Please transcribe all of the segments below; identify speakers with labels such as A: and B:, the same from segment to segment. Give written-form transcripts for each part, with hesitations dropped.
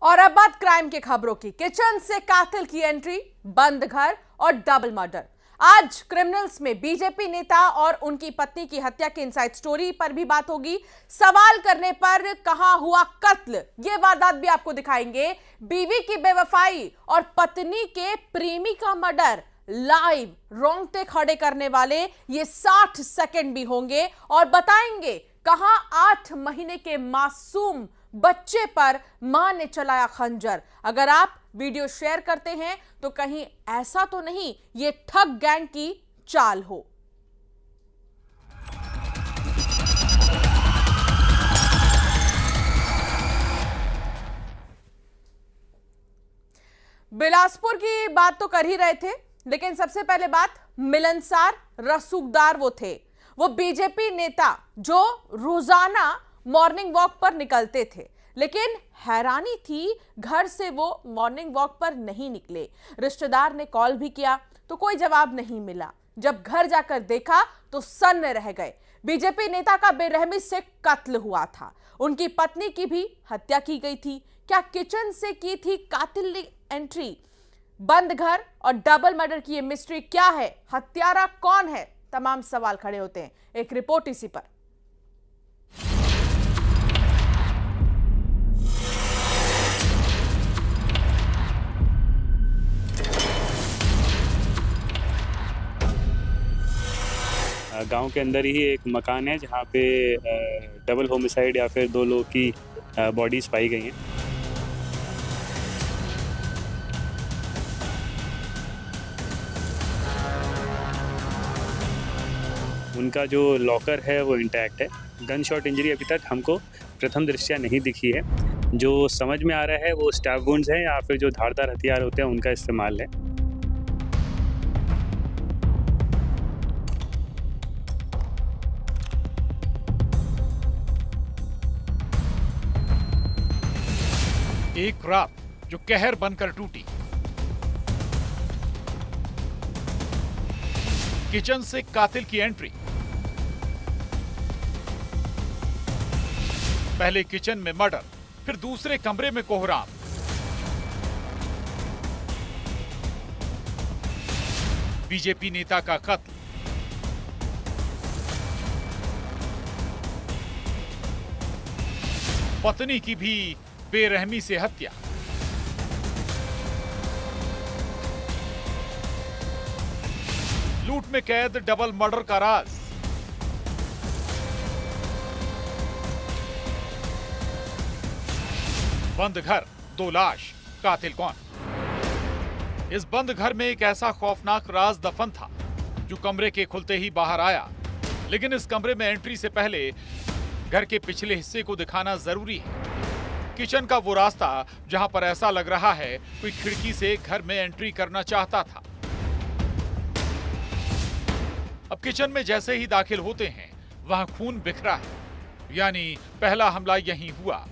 A: और अब बात क्राइम की खबरों की। किचन से कातिल की एंट्री, बंद घर और डबल मर्डर। आज क्रिमिनल्स में बीजेपी नेता और उनकी पत्नी की हत्या की इनसाइड स्टोरी पर भी बात होगी। सवाल करने पर कहां हुआ कत्ल, ये वारदात भी आपको दिखाएंगे। बीवी की बेवफाई और पत्नी के प्रेमी का मर्डर, लाइव रोंगटे खड़े करने वाले ये 60 सेकंड भी होंगे और बताएंगे कहां 8 महीने के मासूम बच्चे पर मां ने चलाया खंजर। अगर आप वीडियो शेयर करते हैं तो कहीं ऐसा तो नहीं ये ठग गैंग की चाल हो। बिलासपुर की बात तो कर ही रहे थे, लेकिन सबसे पहले बात मिलनसार रसूखदार वो थे। वो बीजेपी नेता जो रोजाना मॉर्निंग वॉक पर निकलते थे, लेकिन हैरानी थी घर से वो मॉर्निंग वॉक पर नहीं निकले। रिश्तेदार ने कॉल भी किया तो कोई जवाब नहीं मिला। जब घर जाकर देखा तो सन्न रह गए। बीजेपी नेता का बेरहमी से कत्ल हुआ था। उनकी पत्नी की भी हत्या की गई थी। क्या किचन से की थी कातिल ने एंट्री? बंद घर और डबल मर्डर की ये मिस्ट्री क्या है? हत्यारा कौन है? तमाम सवाल खड़े होते हैं। एक रिपोर्ट इसी पर।
B: गांव के अंदर ही एक मकान है जहां पे डबल होमिसाइड या फिर 2 लोग की बॉडीज पाई गई हैं। उनका जो लॉकर है वो इंटैक्ट है। गन शॉट इंजरी अभी तक हमको प्रथम दृष्टया नहीं दिखी है। जो समझ में आ रहा है वो स्टैब वुंड्स हैं या फिर जो धारदार हथियार होते हैं उनका इस्तेमाल है।
C: एक रात जो कहर बनकर टूटी। किचन से कातिल की एंट्री। पहले किचन में मर्डर, फिर दूसरे कमरे में कोहराम। बीजेपी नेता का कत्ल। पत्नी की भी बेरहमी से हत्या। लूट में कैद डबल मर्डर का राज। बंद घर, 2 लाश, कातिल कौन? इस बंद घर में एक ऐसा खौफनाक राज दफन था जो कमरे के खुलते ही बाहर आया। लेकिन इस कमरे में एंट्री से पहले घर के पिछले हिस्से को दिखाना जरूरी है। किचन का वो रास्ता जहां पर ऐसा लग रहा है कोई खिड़की से घर में एंट्री करना चाहता था। अब किचन में जैसे ही दाखिल होते हैं वहां खून बिखरा है, यानी पहला हमला यहीं हुआ,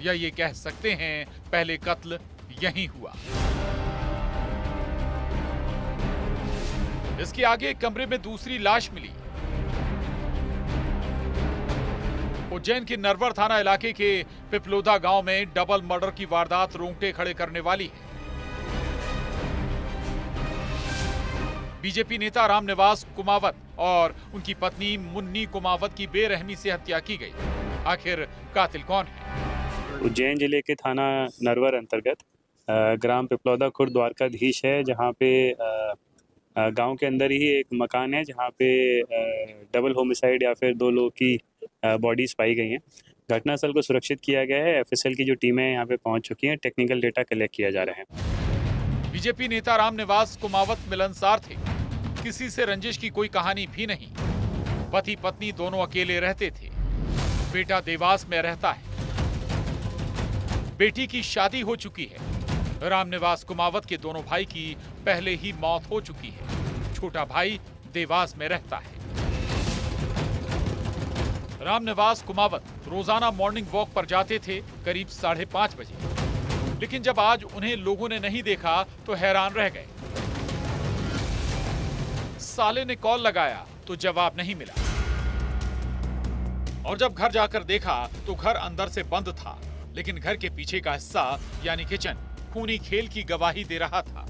C: या ये कह सकते हैं पहले कत्ल यहीं हुआ। इसके आगे एक कमरे में दूसरी लाश मिली। उज्जैन के नरवर थाना इलाके के पिपलोदा गांव में डबल मर्डर की वारदात रोंगटे खड़े करने वाली है। बीजेपी नेता रामनिवास कुमावत और उनकी पत्नी मुन्नी कुमावत की बेरहमी से हत्या की गई। आखिर कातिल कौन है?
B: उज्जैन जिले के थाना नरवर अंतर्गत ग्राम पिपलौदा खुर्द द्वारकाधीश है, जहां पे गांव के अंदर ही एक मकान है जहां पे डबल होमिसाइड या फिर 2 लोग की बॉडीज पाई गई हैं। घटनास्थल को सुरक्षित किया गया है। एफएसएल की जो टीमें यहाँ पे पहुंच चुकी हैं, टेक्निकल डेटा कलेक्ट किया जा रहा है।
C: बीजेपी नेता रामनिवास कुमावत मिलनसार थे। किसी से रंजिश की कोई कहानी भी नहीं। पति पत्नी दोनों अकेले रहते थे। बेटा देवास में रहता है। बेटी की शादी हो चुकी है। रामनिवास कुमावत के दोनों भाई की पहले ही मौत हो चुकी है। छोटा भाई देवास में रहता है। रामनिवास कुमावत रोजाना मॉर्निंग वॉक पर जाते थे करीब 5:30 बजे। लेकिन जब आज उन्हें लोगों ने नहीं देखा तो हैरान रह गए। साले ने कॉल लगाया तो जवाब नहीं मिला। और जब घर जाकर देखा तो घर अंदर से बंद था। लेकिन घर के पीछे का हिस्सा यानी किचन खूनी खेल की गवाही दे रहा था।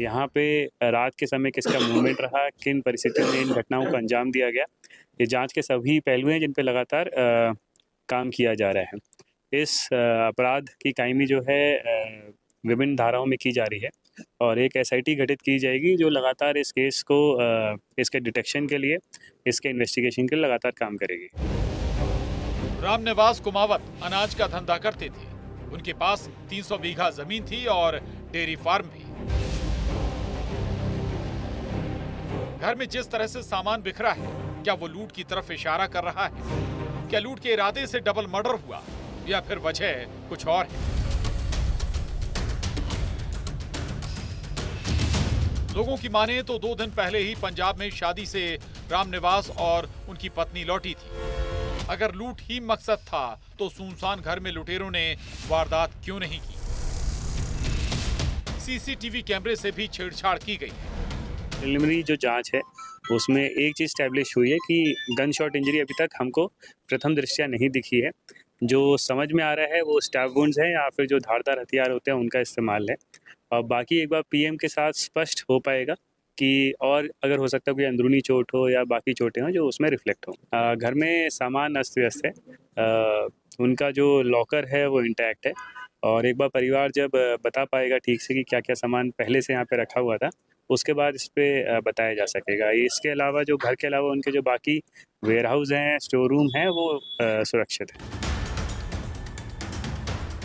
B: यहाँ पे रात के समय किसका मूवमेंट रहा, किन परिस्थितियों में इन घटनाओं को अंजाम दिया गया, ये जांच के सभी पहलू हैं जिन पे लगातार काम किया जा रहा है। इस अपराध की कायमी जो है विभिन्न धाराओं में की जा रही है और एक SIT गठित की जाएगी जो लगातार इस केस को इसके डिटेक्शन के लिए, इसके इन्वेस्टिगेशन के लिए लगातार काम करेगी।
C: रामनिवास कुमावत अनाज का धंधा करते थे। उनके पास 300 बीघा जमीन थी और डेयरी फार्म भी। घर में जिस तरह से सामान बिखरा है, क्या वो लूट की तरफ इशारा कर रहा है? क्या लूट के इरादे से डबल मर्डर हुआ या फिर वजह कुछ और है? लोगों की माने तो 2 दिन पहले ही पंजाब में शादी से रामनिवास और उनकी पत्नी लौटी थी। अगर लूट ही मकसद था तो सुनसान घर में लुटेरों ने वारदात क्यों नहीं की? CCTV कैमरे से भी छेड़छाड़ की गई है।
B: प्रिलिमिनरी जो जांच है उसमें एक चीज़ स्टैब्लिश हुई है कि गन शॉट इंजरी अभी तक हमको प्रथम दृष्टया नहीं दिखी है। जो समझ में आ रहा है वो स्टैब वुंड्स हैं या फिर जो धारदार हथियार होते हैं उनका इस्तेमाल है। और बाकी एक बार PM के साथ स्पष्ट हो पाएगा कि और अगर हो सकता है कोई अंदरूनी चोट हो या बाकी चोटें हो जो उसमें रिफ्लेक्ट हो। घर में सामान अस्त व्यस्त है, उनका जो लॉकर है वो इंटैक्ट है और एक बार परिवार जब बता पाएगा ठीक से कि क्या क्या सामान पहले से यहाँ पे रखा हुआ था उसके बाद इस पे बताया जा सकेगा। इसके अलावा जो घर के अलावा उनके जो बाकी वेयरहाउस हैं, स्टोर रूम हैं वो सुरक्षित है।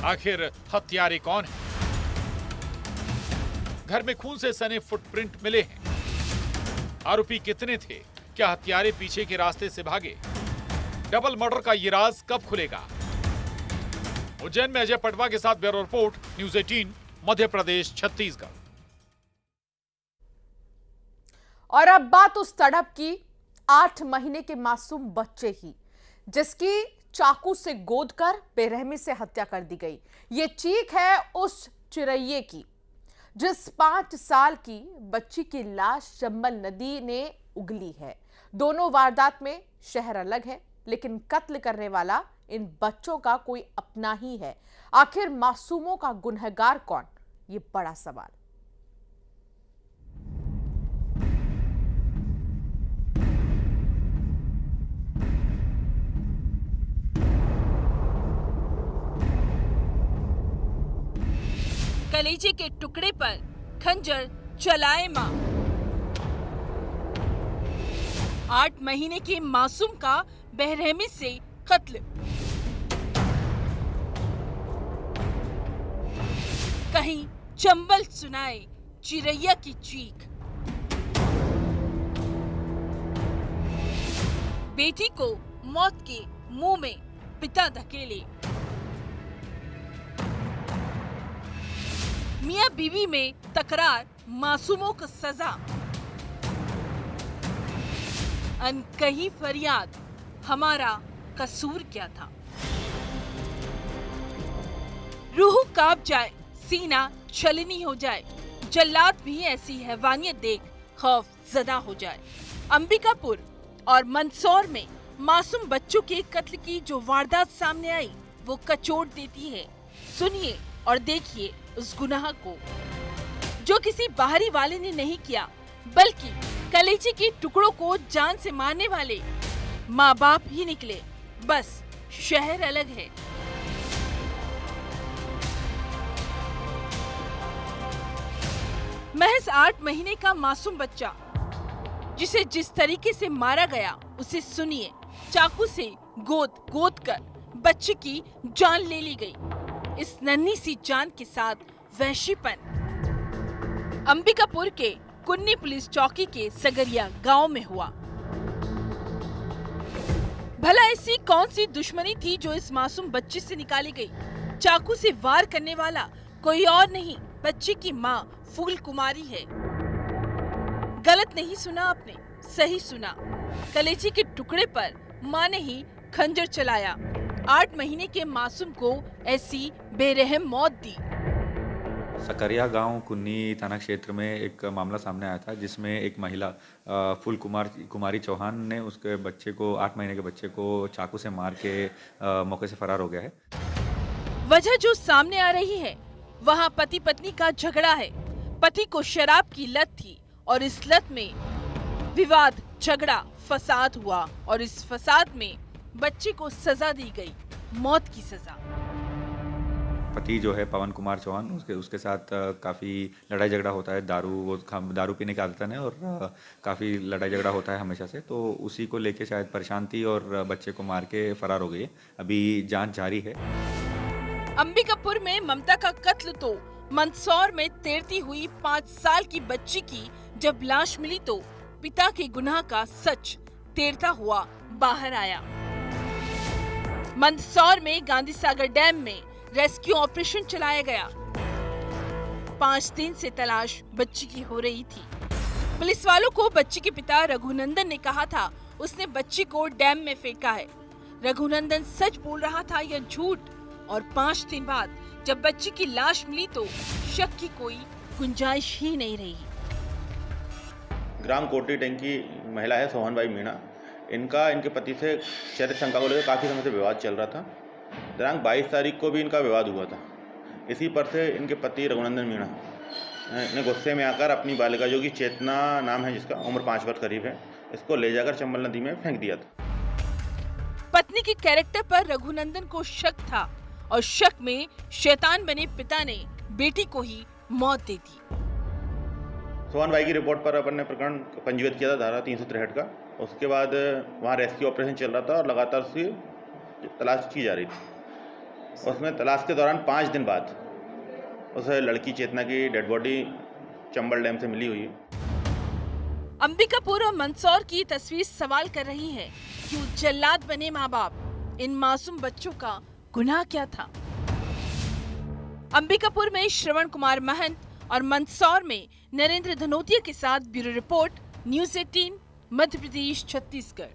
C: आखिर हत्यारे कौन है? घर में खून से सने फुटप्रिंट मिले हैं। आरोपी कितने थे? क्या हत्यारे पीछे के रास्ते से भागे? डबल मर्डर का ये राज कब खुलेगा? उज्जैन में अजय पटवा के साथ bureau report, news 18, Madhya Pradesh, Chhattisgarh.
A: और अब बात उस तड़प की 8 महीने के मासूम बच्चे की, जिसकी चाकू से गोद कर बेरहमी से हत्या कर दी गई। ये चीख है उस चिरैये की जिस 5 साल की बच्ची की लाश चंबल नदी ने उगली है। दोनों वारदात में शहर अलग है, लेकिन कत्ल करने वाला इन बच्चों का कोई अपना ही है। आखिर मासूमों का गुनहगार कौन? ये बड़ा सवाल।
D: कलेजे के टुकड़े पर खंजर चलाए मां। 8 महीने के मासूम का बेरहमी से कत्ल। कहीं चंबल सुनाए चिरैया की चीख। बेटी को मौत के मुंह में पिता धकेले। मियां बीवी में तकरार, मासूमों को सजा। अनकही फरियाद, हमारा कसूर क्या था? रूह कांप जाए, सीना छलनी हो जाए, जल्लाद भी ऐसी हैवानियत देख खौफ ज़दा हो जाए। अंबिकापुर और मंदसौर में मासूम बच्चों के कत्ल की जो वारदात सामने आई वो कचोट देती है। सुनिए और देखिए उस गुनाह को जो किसी बाहरी वाले ने नहीं किया, बल्कि कलेजे के टुकड़ों को जान से मारने वाले माँ बाप ही निकले। बस शहर अलग है। महज 8 महीने का मासूम बच्चा जिसे जिस तरीके से मारा गया उसे सुनिए। चाकू से गोद कर बच्चे की जान ले ली गई। इस नन्ही सी जान के साथ वहशीपन अंबिकापुर के कुन्नी पुलिस चौकी के सगरिया गांव में हुआ। भला ऐसी कौन सी दुश्मनी थी जो इस मासूम बच्चे से निकाली गई? चाकू से वार करने वाला कोई और नहीं, बच्चे की मां फूल कुमारी है। गलत नहीं सुना आपने, सही सुना। कलेजे के टुकड़े पर मां ने ही खंजर चलाया। 8 महीने के मासूम को ऐसी बेरहम मौत दी।
E: सकरिया गांव कुन्नी थाना क्षेत्र में एक मामला सामने आया था जिसमें एक महिला फूल कुमारी चौहान ने उसके बच्चे को 8 महीने के बच्चे को चाकू से मार के मौके से फरार हो गया है।
D: वजह जो सामने आ रही है वहाँ पति पत्नी का झगड़ा है। पति को शराब की लत थी और इस लत में विवाद, झगड़ा, फसाद हुआ और इस फसाद में बच्चे को सजा दी गई, मौत की सजा।
E: पति जो है पवन कुमार चौहान उसके साथ काफ़ी लड़ाई झगड़ा होता है। दारू पीने की आदत है और काफ़ी लड़ाई झगड़ा होता है हमेशा से, तो उसी को लेके शायद परेशान थी और बच्चे को मार के फरार हो गई है। अभी जांच जारी है।
D: अंबिकापुर में ममता का कत्ल तो मंदसौर में तैरती हुई 5 साल की बच्ची की जब लाश मिली तो पिता के गुनाह का सच तैरता हुआ बाहर आया। मंदसौर में गांधी सागर डैम में रेस्क्यू ऑपरेशन चलाया गया। 5 दिन से तलाश बच्ची की हो रही थी। पुलिस वालों को बच्ची के पिता रघुनंदन ने कहा था उसने बच्ची को डैम में फेंका है। रघुनंदन सच बोल रहा था या झूठ? और 5 दिन बाद जब बच्ची की लाश मिली तो शक की कोई गुंजाइश ही नहीं रही।
F: ग्राम कोटी टैंक की महिला है सोहन बाई मीणा। इनके पति से चरित्र शंका को लेकर काफ़ी समय से विवाद चल रहा था। दिनांक 22 तारीख को भी इनका विवाद हुआ था। इसी पर से इनके पति रघुनंदन मीणा ने गुस्से में आकर अपनी बालिका, जो कि चेतना नाम है जिसका, उम्र 5 वर्ष करीब है, इसको ले जाकर चंबल नदी में फेंक दिया था।
D: पत्नी के कैरेक्टर पर रघुनंदन को शक था और शक में शैतान बने पिता ने बेटी को ही मौत दे दी।
F: सोहन बाई की रिपोर्ट पर अपन ने प्रकरण पंजीकृत किया था धारा 363 का। उसके बाद वहाँ रेस्क्यू ऑपरेशन चल रहा था और लगातार उसकी तलाश की जा रही थी। उसमें तलाश के दौरान 5 दिन बाद उस लड़की चेतना की डेड बॉडी चंबल डैम से मिली हुई है।
D: अंबिकापुर और मंदसौर की तस्वीर सवाल कर रही है, क्यों जल्लाद बने माँ बाप? इन मासूम बच्चों का गुनाह क्या था? अंबिकापुर में श्रवण कुमार महंत और मंदसौर में नरेंद्र धनोतिया के साथ bureau report, news 18, Madhya Pradesh, Chhattisgarh.